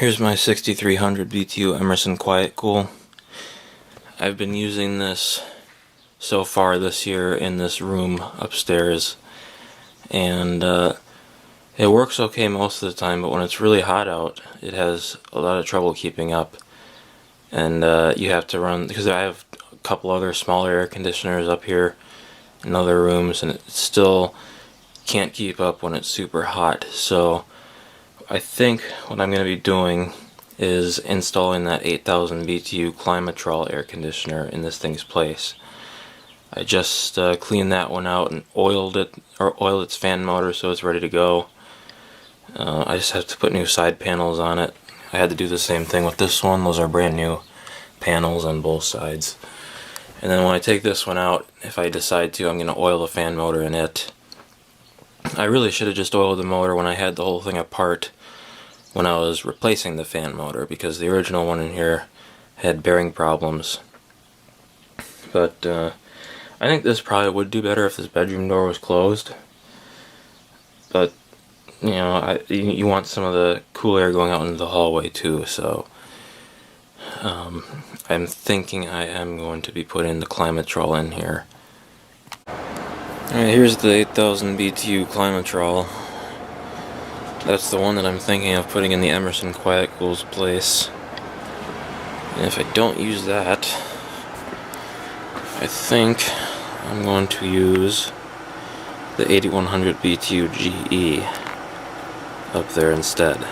Here's my 6300 BTU Emerson Quiet Kool. I've been using this so far this year in this room upstairs, and it works okay most of the time, but when it's really hot out it has a lot of trouble keeping up, and you have to run, because I have a couple other smaller air conditioners up here in other rooms, and it still can't keep up when it's super hot. So I think what I'm going to be doing is installing that 8000 BTU Climatrol air conditioner in this thing's place. I just cleaned that one out and oiled its fan motor so it's ready to go. I just have to put new side panels on it. I had to do the same thing with this one. Those are brand new panels on both sides. And then when I take this one out, if I decide to, I'm going to oil the fan motor in it. I really should have just oiled the motor when I had the whole thing apart when I was replacing the fan motor, because the original one in here had bearing problems. But I think this probably would do better if this bedroom door was closed. But you know, you want some of the cool air going out into the hallway too, so I'm thinking I am going to be putting the Climatrol in here. Alright, here's the 8000 BTU Climatrol. That's the one that I'm thinking of putting in the Emerson Quiet Kool's place. And if I don't use that, I think I'm going to use the 8100 BTU GE up there instead.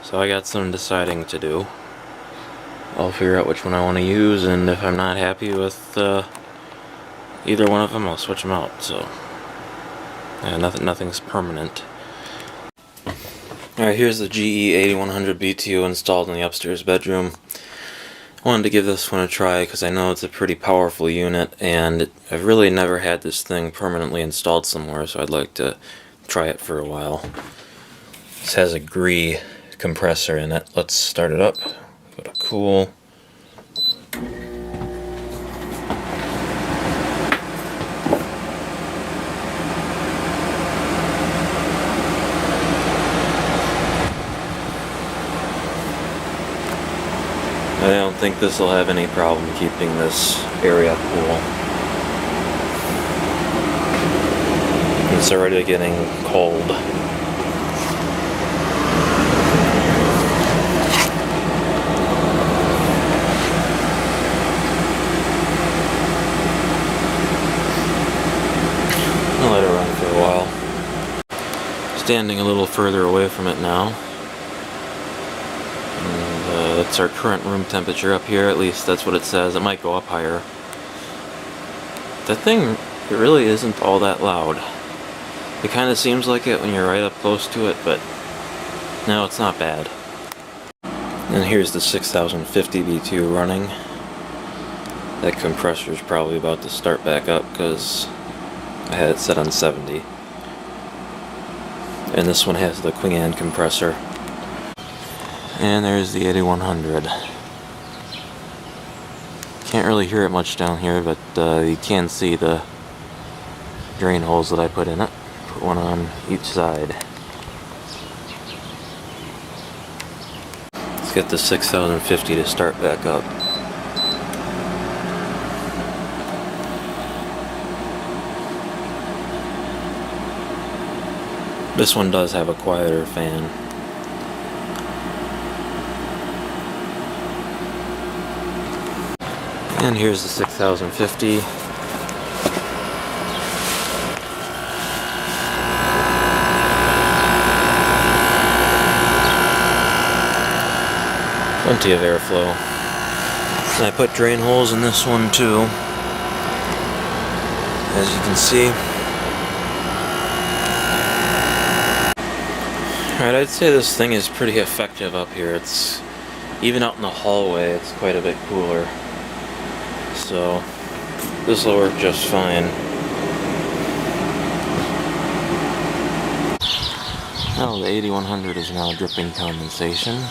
So I got some deciding to do. I'll figure out which one I want to use, and if I'm not happy with either one of them, I'll switch them out. So yeah, nothing's permanent. Alright, here's the GE 8100 BTU installed in the upstairs bedroom. I wanted to give this one a try because I know it's a pretty powerful unit, and I've really never had this thing permanently installed somewhere, so I'd like to try it for a while. This has a GRE compressor in it. Let's start it up. Go to Cool. I don't think this will have any problem keeping this area cool. It's already getting cold. I'll let it run for a while. Standing a little further away from it now. That's our current room temperature up here, at least that's what it says. It might go up higher. That thing, it really isn't all that loud. It kind of seems like it when you're right up close to it, but no, it's not bad. And here's the 6050 BTU running. That compressor is probably about to start back up because I had it set on 70. And this one has the Queen compressor. And there's the 8100. Can't really hear it much down here, but you can see the drain holes that I put in it. Put one on each side. Let's get the 6050 to start back up. This one does have a quieter fan. And here's the 6050. Plenty of airflow. And I put drain holes in this one too, as you can see. Alright, I'd say this thing is pretty effective up here. It's even out in the hallway, it's quite a bit cooler. So this will work just fine. Well, the 8100 is now dripping condensation.